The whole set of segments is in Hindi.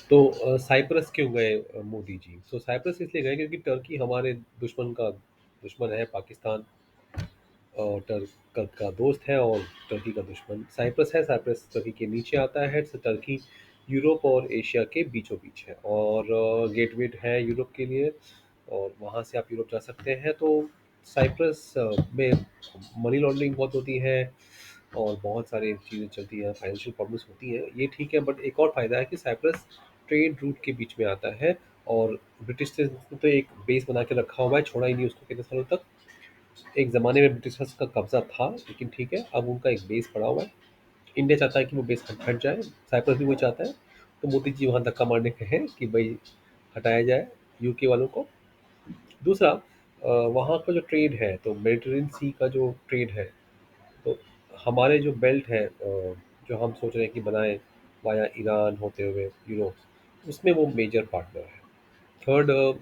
तो साइप्रस क्यों गए मोदी जी? तो साइप्रस इसलिए गए क्योंकि टर्की हमारे दुश्मन का दुश्मन है, पाकिस्तान और का दोस्त है, और टर्की का दुश्मन साइप्रस है। साइप्रस टर्की के नीचे आता है, तो टर्की यूरोप और एशिया के बीचों बीच है, और गेटवे है यूरोप के लिए, और वहाँ से आप यूरोप जा सकते हैं। तो साइप्रस में मनी लॉन्ड्रिंग बहुत होती है, और बहुत सारी चीज़ें चलती हैं, फाइनेंशियल प्रॉब्लम्स होती हैं, ये ठीक है। बट एक और फ़ायदा है कि साइप्रस ट्रेड रूट के बीच में आता है, और ब्रिटिश ने तो एक बेस बना के रखा हुआ है, छोड़ा ही नहीं उसको कितने सालों तक। एक ज़माने में ब्रिटिशर्स का कब्ज़ा था, लेकिन ठीक है, अब उनका एक बेस पड़ा हुआ है। इंडिया चाहता है कि वो बेस हट जाए, साइप्रस भी वही चाहता है। तो मोदी जी वहाँ धक्का मारने के हैं कि भाई हटाया जाए यूके वालों को। दूसरा, वहाँ का जो ट्रेड है, तो मेडिटेरेनियन सी का जो ट्रेड है, तो हमारे जो बेल्ट है, जो हम सोच रहे हैं कि बनाएं वाया ईरान होते हुए यूरोप, उसमें वो मेजर पार्टनर है। थर्ड,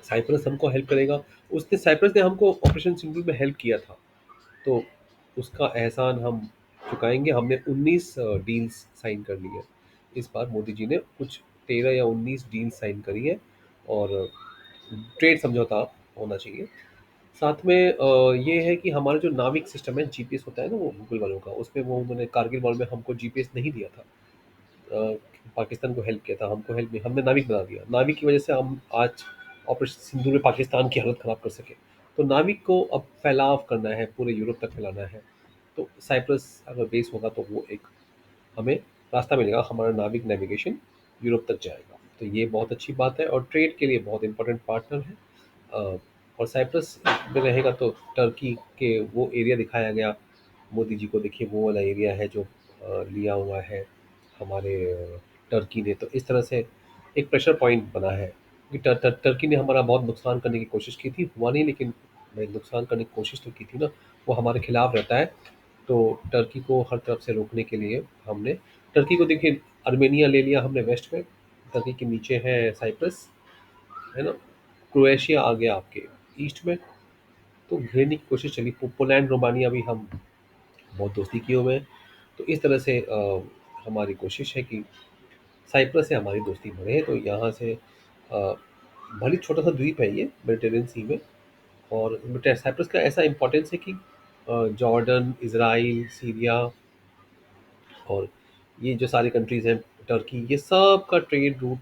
साइप्रस हमको हेल्प करेगा। उसने साइप्रस ने हमको ऑपरेशन सिंदूर में हेल्प किया था, तो उसका एहसान हम चुकाएंगे। हमने 19 डील्स साइन कर ली है इस बार। मोदी जी ने कुछ 13 या 19 डील साइन करी है, और ट्रेड समझौता होना चाहिए। साथ में ये है कि हमारा जो नाविक सिस्टम है, जीपीएस होता है ना, वो गूगल वालों का, उसमें वो उन्होंने कारगिल वॉर में हमको जीपीएस नहीं दिया था। अ, पाकिस्तान को हेल्प किया था, हमको हेल्प नहीं, हमने नाविक बना दिया। नाविक की वजह से हम आज ऑपरेशन सिंधु में पाकिस्तान की हालत ख़राब कर सके। तो नाविक को अब फैलाव करना है, पूरे यूरोप तक फैलाना है। तो साइप्रस अगर बेस होगा तो वो एक हमें रास्ता मिलेगा, हमारा नाविक नेविगेशन यूरोप तक जाएगा। तो ये बहुत अच्छी बात है, और ट्रेड के लिए बहुत इंपॉर्टेंट पार्टनर है। अ, और साइप्रस में रहेगा तो टर्की के वो एरिया दिखाया गया मोदी जी को। देखिए वो वाला एरिया है जो लिया हुआ है हमारे टर्की ने। तो इस तरह से एक प्रेशर पॉइंट बना है कि टर्की ने हमारा बहुत नुकसान करने की कोशिश की थी, हुआ नहीं, लेकिन भाई नुकसान करने की कोशिश तो की थी ना। वो हमारे खिलाफ रहता है। तो टर्की को हर तरफ से रोकने के लिए हमने टर्की को, देखिए, अर्मेनिया ले लिया हमने वेस्ट में, टर्की के नीचे है साइप्रस, है ना। क्रोएशिया आ गया आपके ईस्ट में। तो घेरने की कोशिश चली। पोलैंड रोमानिया भी हम बहुत दोस्ती किए हुए हैं। तो इस तरह से हमारी कोशिश है कि साइप्रस से हमारी दोस्ती बढ़े। तो यहाँ से भले छोटा सा द्वीप है ये मेडिटेरेनियन सी में, और साइप्रस का ऐसा इम्पोर्टेंस है कि जॉर्डन, इसराइल, सीरिया, और ये जो सारी कंट्रीज़ हैं, टर्की, ये सब का ट्रेड रूट,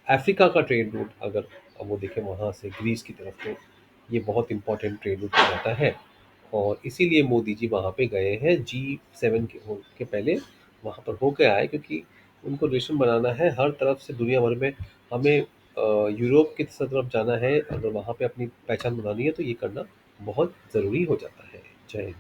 अफ्रीका का ट्रेड रूट अगर अब वो देखें वहाँ से ग्रीस की तरफ, तो ये बहुत इंपॉर्टेंट ट्रेड रूट हो जाता है। और इसीलिए मोदी जी वहाँ पे गए हैं, G7 के पहले वहाँ पर होके आए, क्योंकि उनको रिलेशन बनाना है हर तरफ से दुनिया भर में। हमें यूरोप की तरफ जाना है, अगर वहाँ पे अपनी पहचान बनानी है तो ये करना बहुत ज़रूरी हो जाता है। जय हिंद।